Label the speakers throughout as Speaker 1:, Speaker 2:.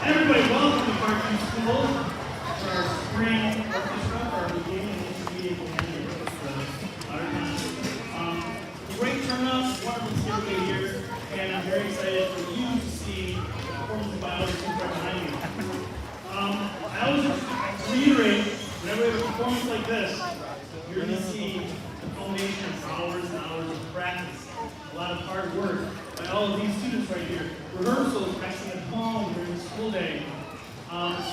Speaker 1: Everybody, welcome to Parkview School for our spring orchestra, for our beginning and intermediate and great turnout, wonderful ceremony here, and I'm very excited for you to see the performance by all the students right behind you. I always reiterate, whenever we have a performance like this, you're going to see the culmination of hours and hours of practice, a lot of hard work by all of these students right here. Rehearsals, practicing at home during the school day.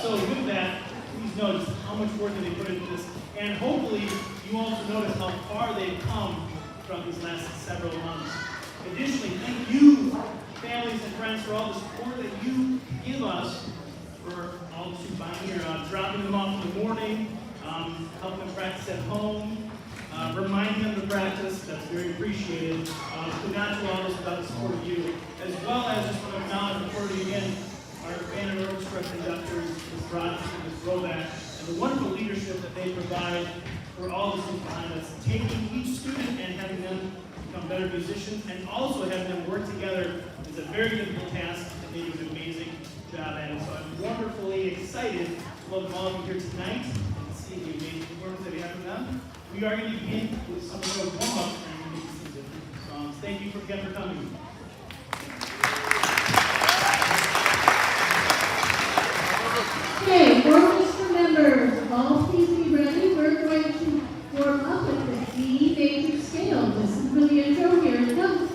Speaker 1: So with that, please notice how much work they put into this, and hopefully you also notice how far they've come throughout these last several months. Additionally, thank you, families and friends, for all the support that you give us, for all the students behind here, dropping them off in the morning, helping them practice at home, reminding them to practice. That's very appreciated. Could not do all this without the support of you, as well as just want to acknowledge and refer to again our band and orchestra conductors, Ms. Rogers and Ms. Roback, and the wonderful leadership that they provide for all the students behind us, taking each student and having them become better musicians, and also having them work together is a very difficult task, and they do an amazing job at it. So I'm wonderfully excited to welcome all of you here tonight and see the amazing performance that we have from them. We are going to begin with some of those warm-ups and maybe some different songs. Thank you again for coming.
Speaker 2: Okay, orchestra members, all please be ready. We're going to warm up with the D major scale. Listen for the intro. Here it comes.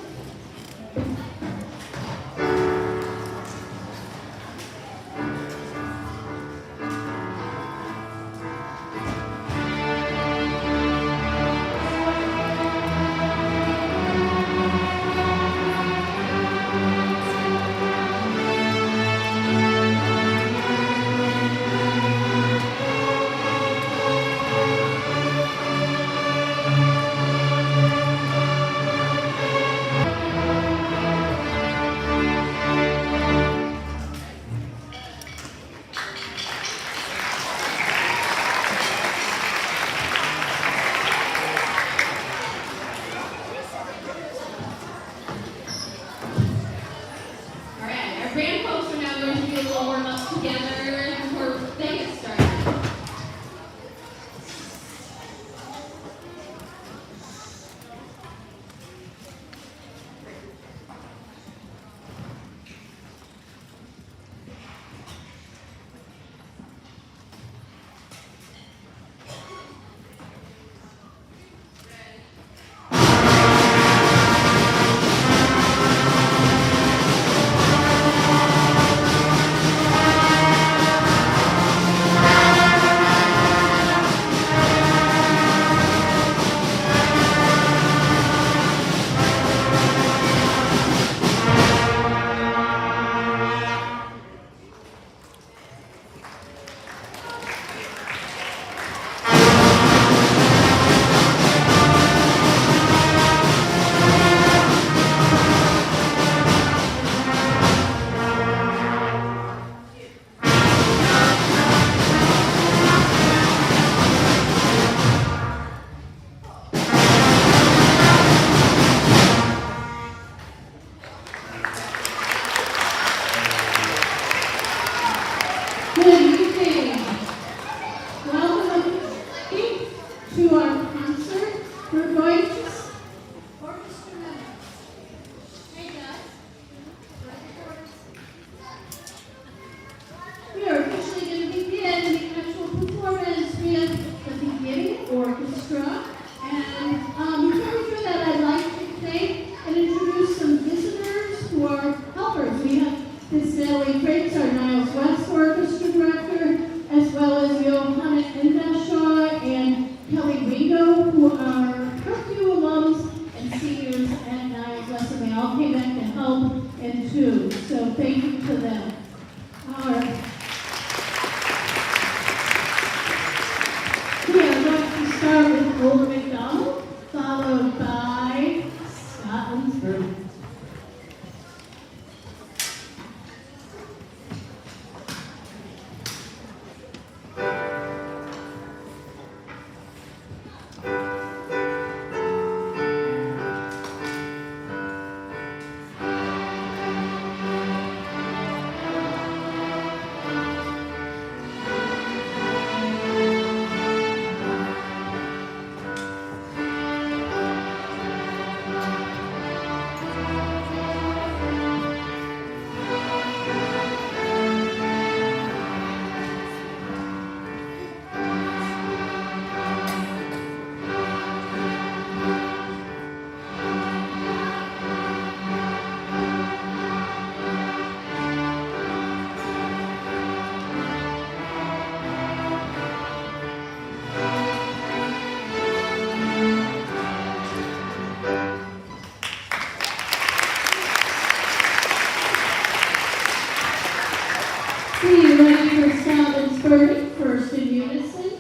Speaker 2: Be ready for Scout and Spurting, first in unison,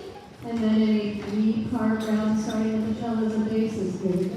Speaker 2: and then in a three-part round starting with the cellos and basses. Here we go.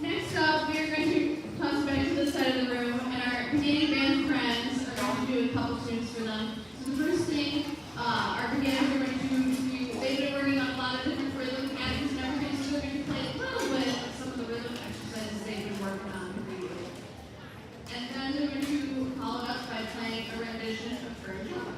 Speaker 2: Next up, we are going to toss back to the side of the room, and our Canadian band friends are going to do a couple tunes for them. So the first thing, our beginners are going to do, they've been working on a lot of different rhythm patterns and everything, so they're going to play a little bit of some of the rhythm exercises they've been working on for you. And then they're going to follow it up by playing a rendition of Fern Java.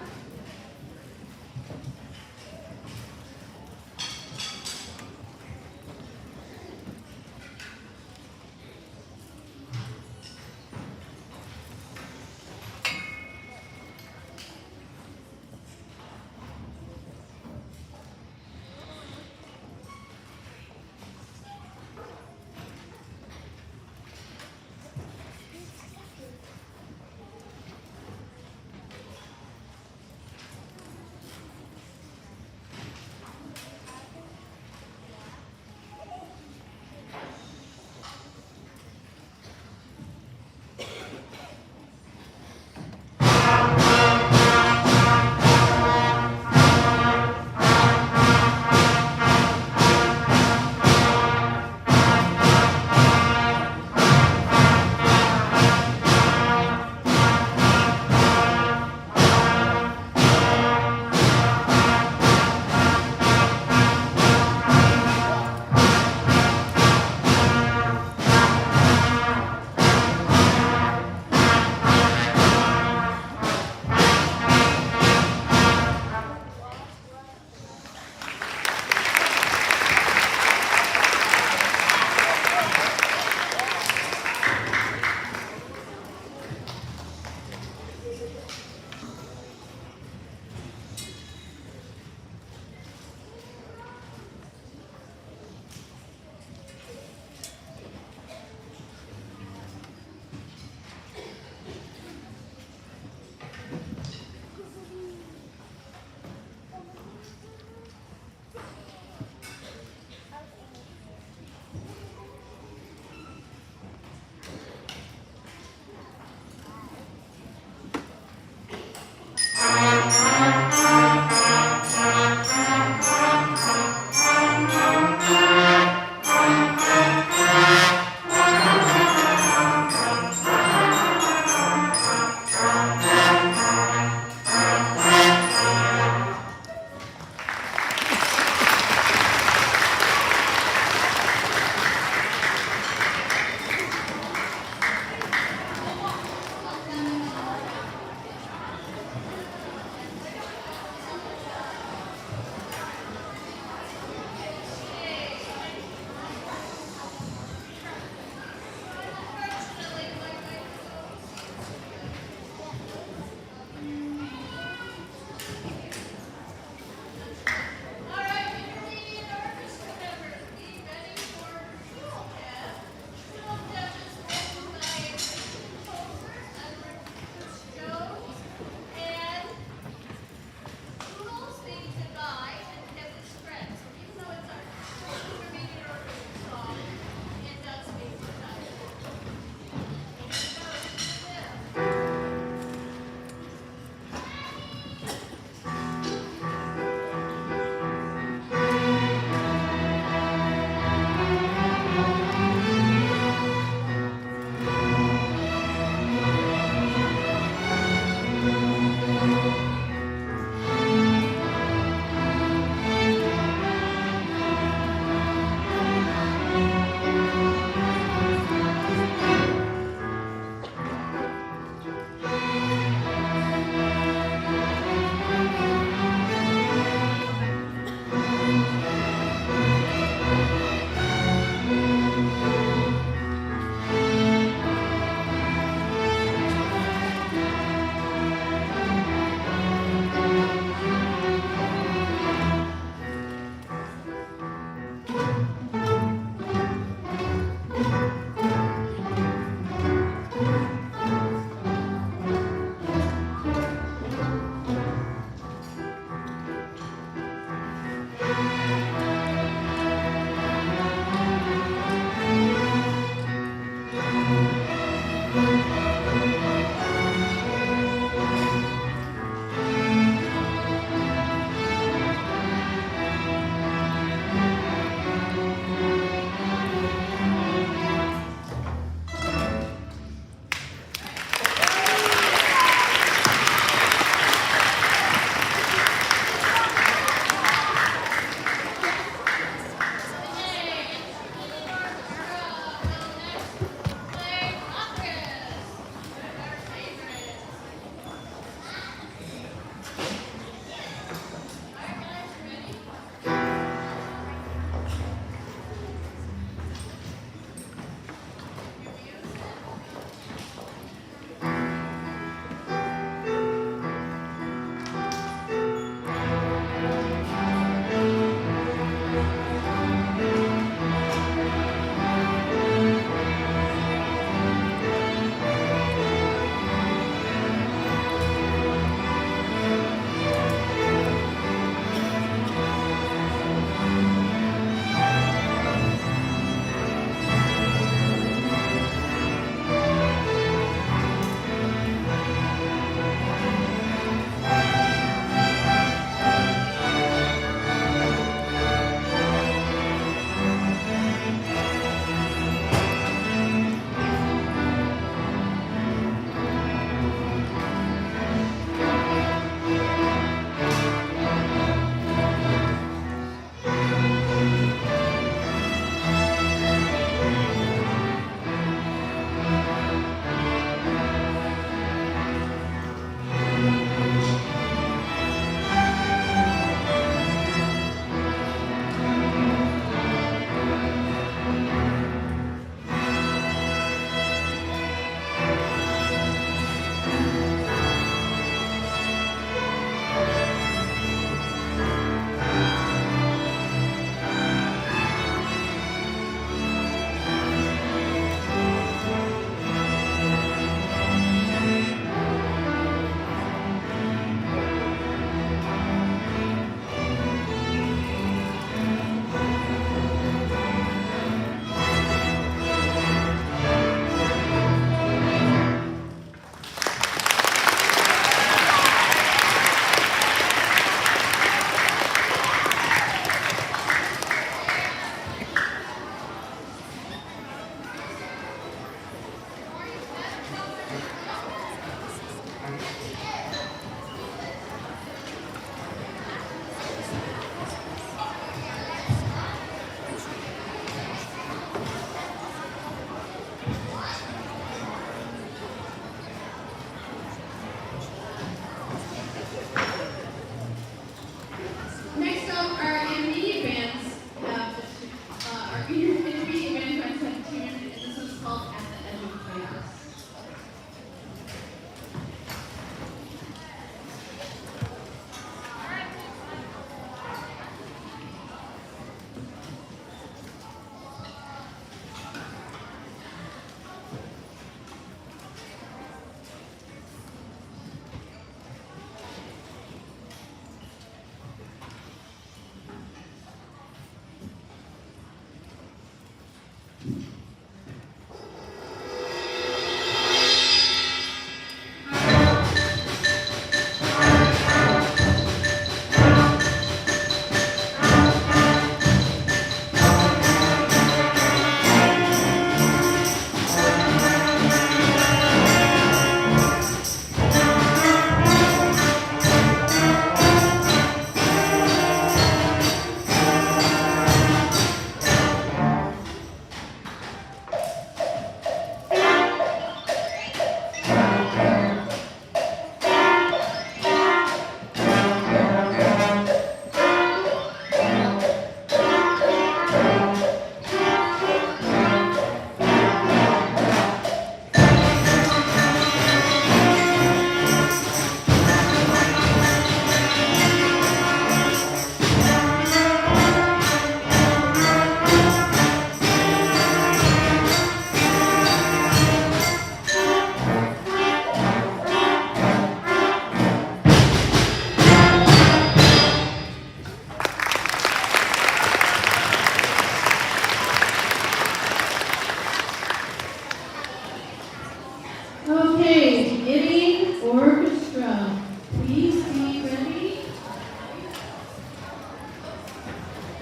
Speaker 2: Okay, beginning orchestra. Please be ready.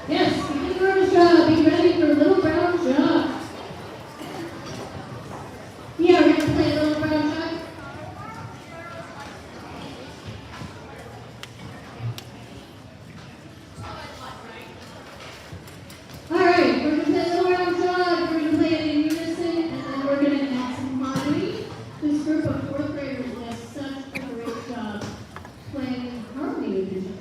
Speaker 2: Yes, beginning orchestra, be ready for Little Brown Jug. Yeah, we're gonna play Little Brown Jug. Alright, we're gonna play Little Brown Jug. We're gonna play it in unison, and then we're gonna add some harmony. This group of fourth graders does such a great job playing harmony with each other.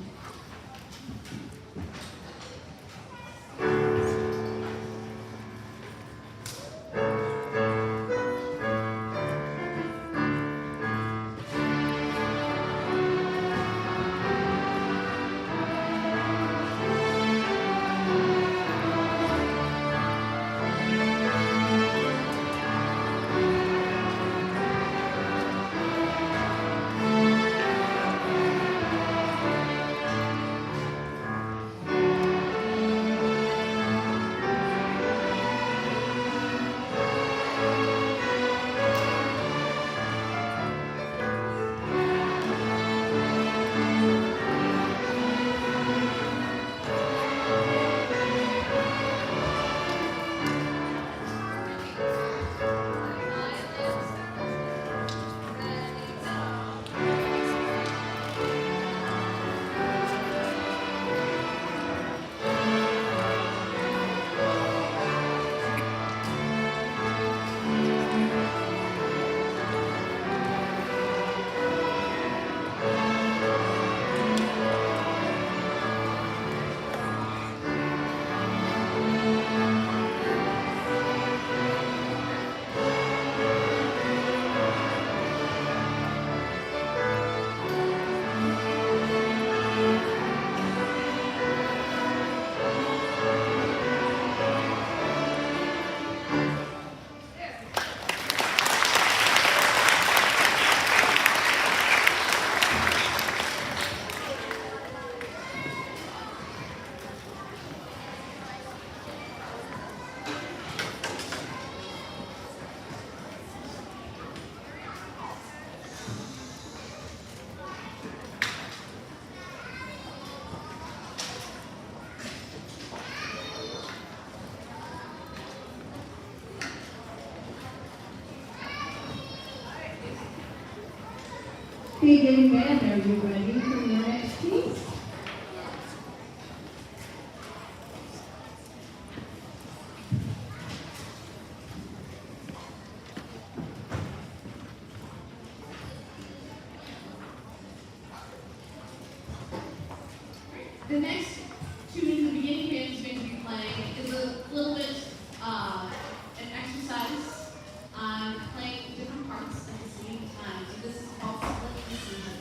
Speaker 2: Beginning band, are you ready for your next piece? The next tune the beginning band is going to be playing is a little bit an exercise on playing different parts at the same time. So this is called split decision.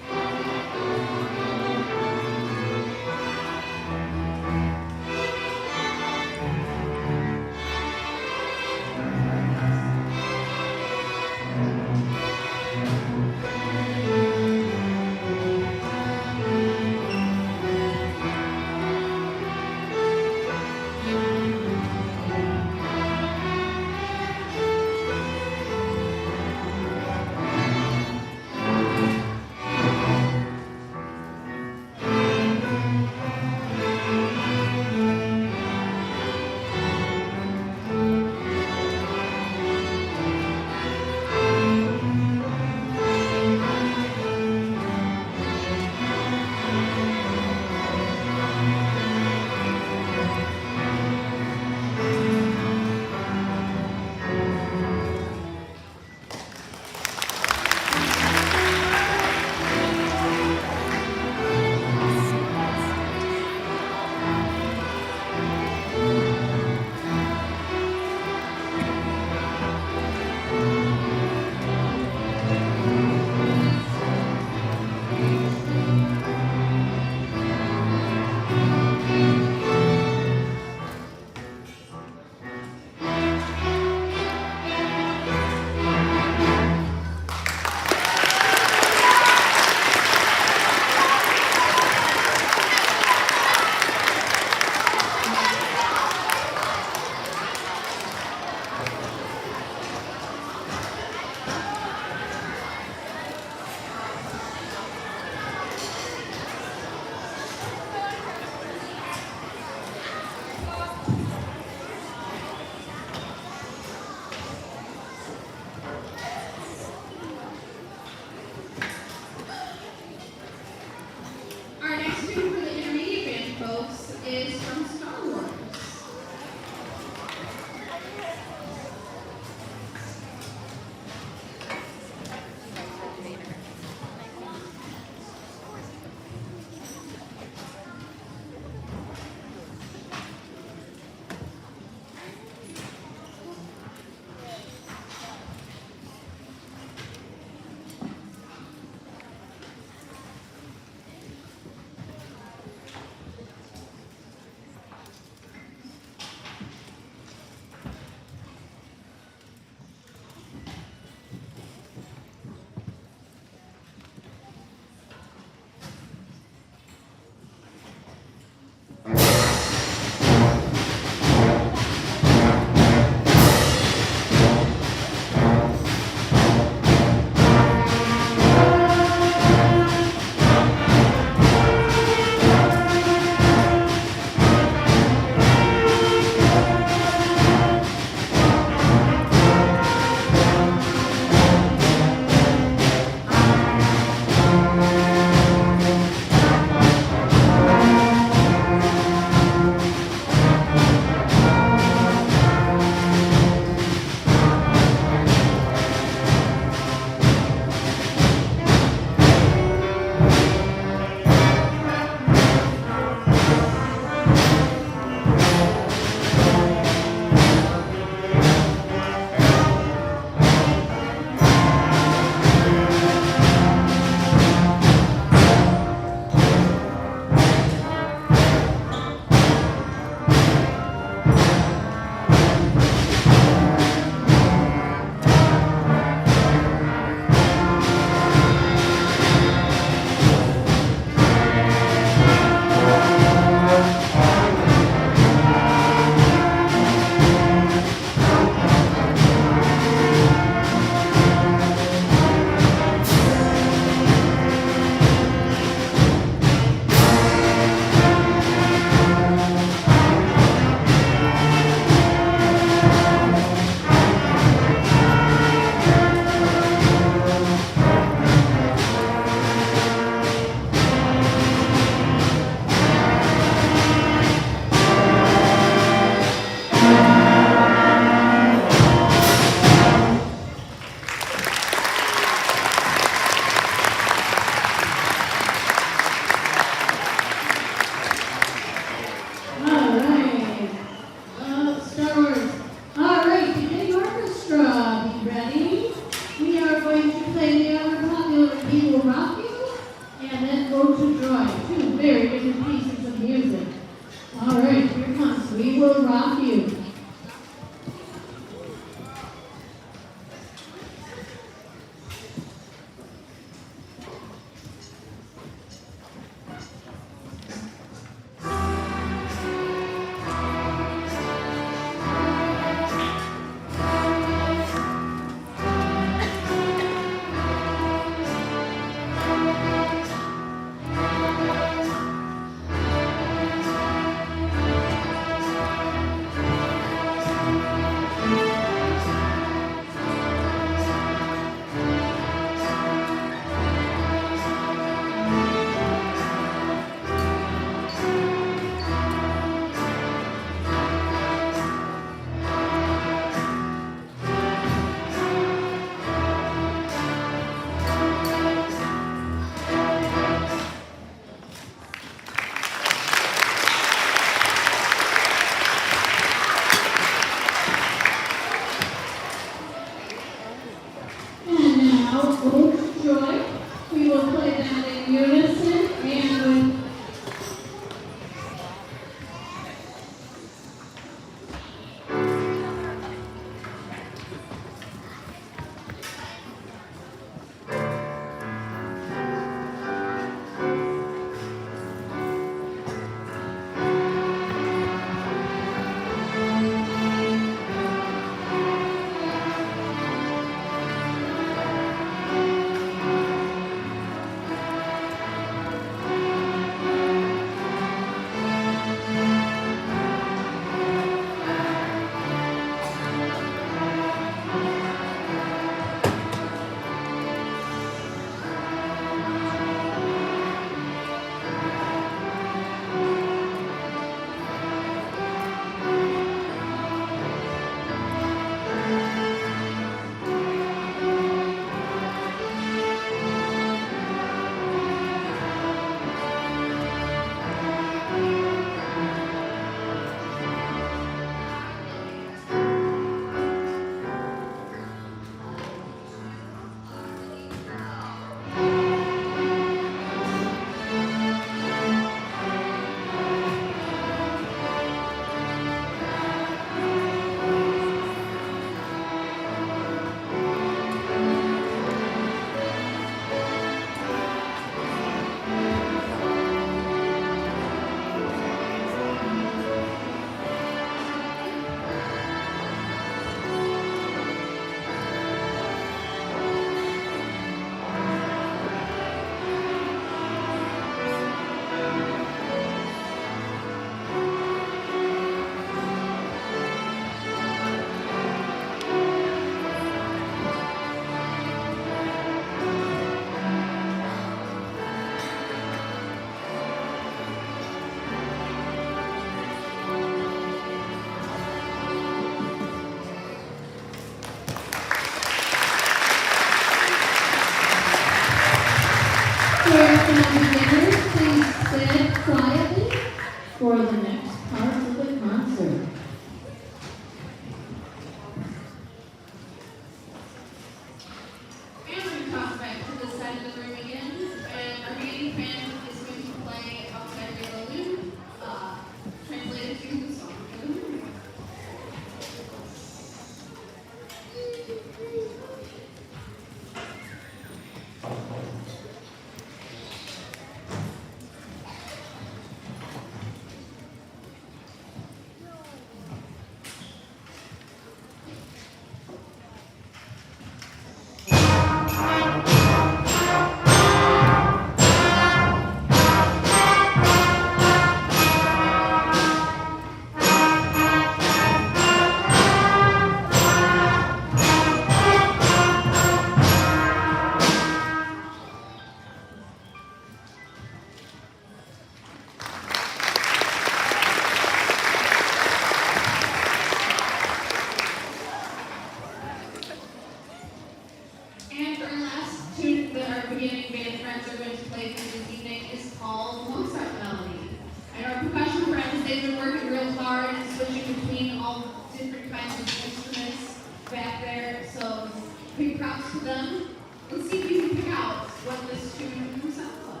Speaker 2: find some instruments back there. So big props to them. Let's see if you can pick out what this tune sounds like.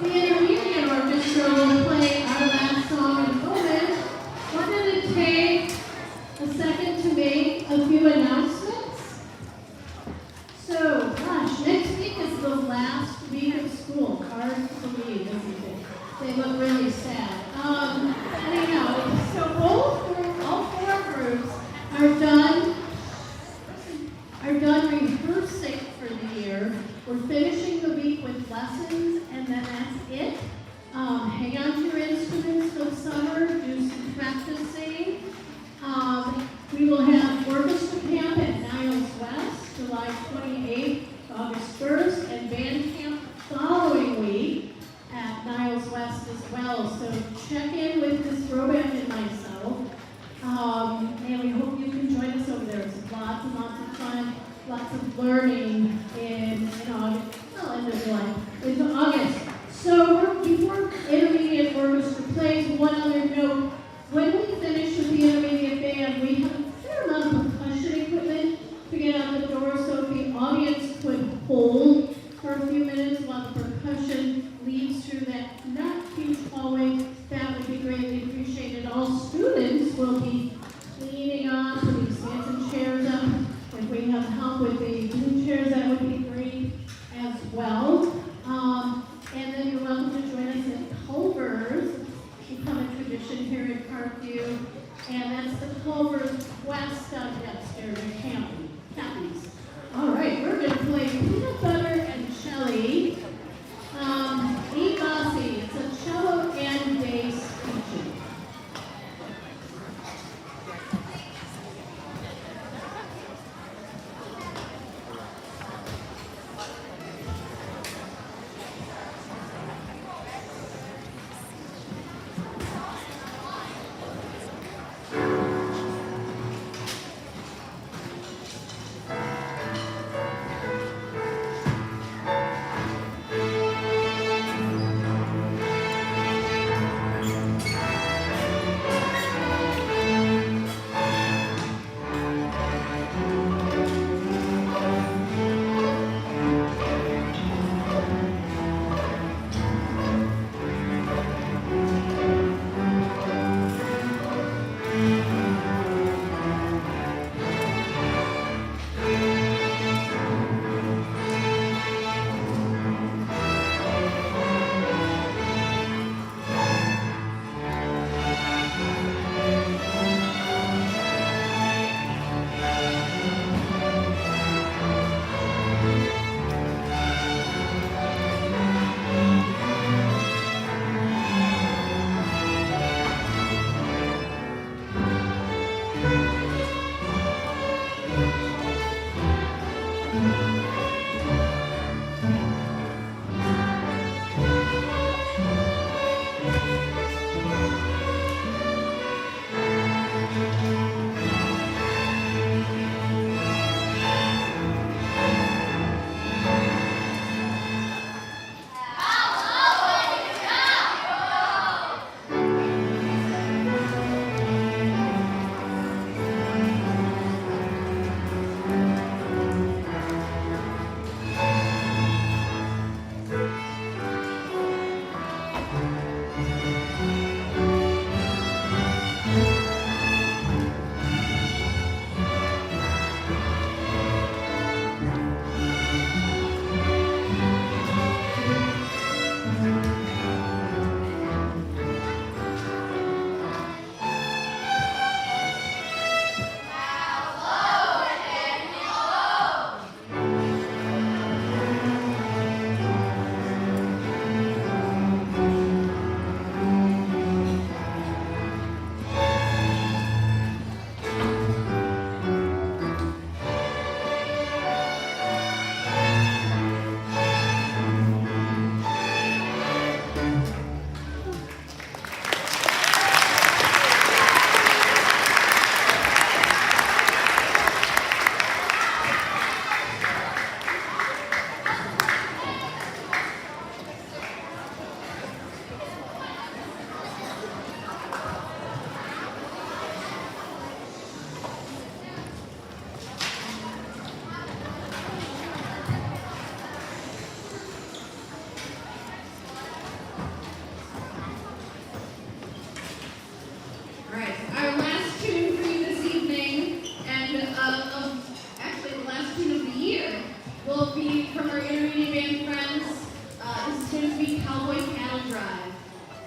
Speaker 2: The intermediate orchestra will play our last song in a moment. Wanted to take a second to make a few announcements. So, gosh, next week is the last week of school. Hard to believe, isn't it? They look really sad. Anyhow, so all four groups are done rehearsing for the year. We're finishing the week with lessons, and then that's it. Hang on to your instruments for the summer, do some practicing. We will have orchestra camp at Niles West, July 28th, August 1st, and band camp the following week at Niles West as well. So check in with Miss Roback and myself. And we hope you can join us over there. It's lots and lots of fun, lots of learning in August, well, end of July, into August. So before intermediate orchestra plays, one other note, when we finish with the intermediate band, we have a fair amount of percussion equipment to get out the door, so if the audience could hold for a few minutes while the percussion leads through that not huge hallway, that would be greatly appreciated. All students will be cleaning up, putting stands and chairs up. If we have help with the blue chairs, that would be great as well. And then you're welcome to join us at Culver's. It's become a tradition here at Parkview. And that's the Culver's Quest down upstairs in Campbell's. All right, we're going to play Peanut Butter and Shelly. E. Bossy, it's a cello and bass feature.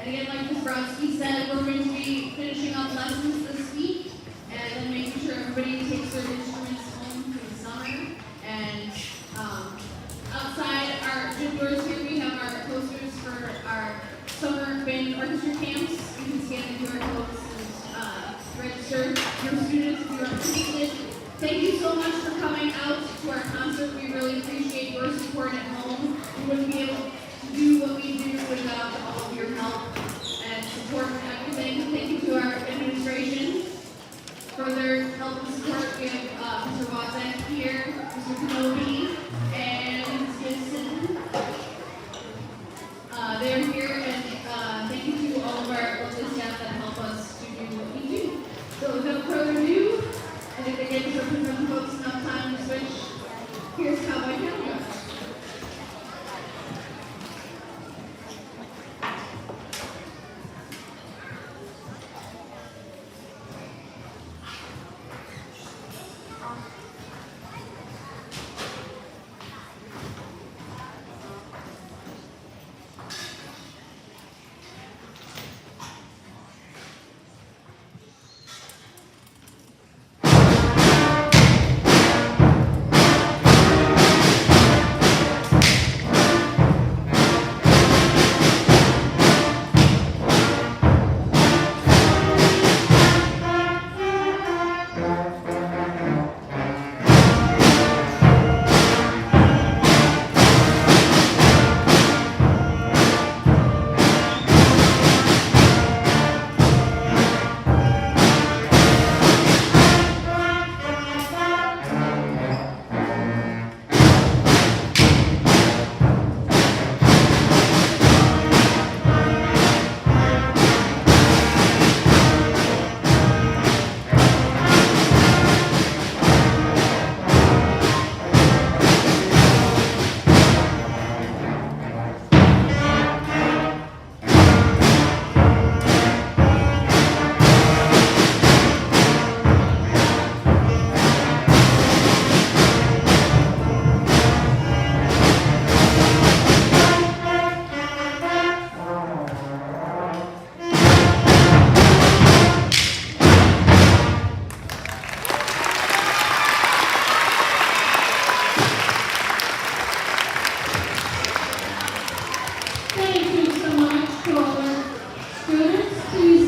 Speaker 2: And again, like Ms. Brodsky said, we're going to be finishing up lessons this week and then making sure everybody takes their instruments home for the summer. And outside our gym doors here, we have our posters for our summer band orchestra camps. You can scan the QR codes and register your students if you are interested. Thank you so much for coming out to our concert. We really appreciate your support at home. We wouldn't be able to do what we do without all of your help and support and everything. Thank you to our administration for their help and support. We have Mr. Wozak here, Mr. Kenobi, and Ms. Gibson. They're here, and thank you to all of our lovely staff that help us to do what we do. So without further ado, I think they gave some folks enough time to switch. Here's Cowboy Cowboy. Thank you so much to all our students. Please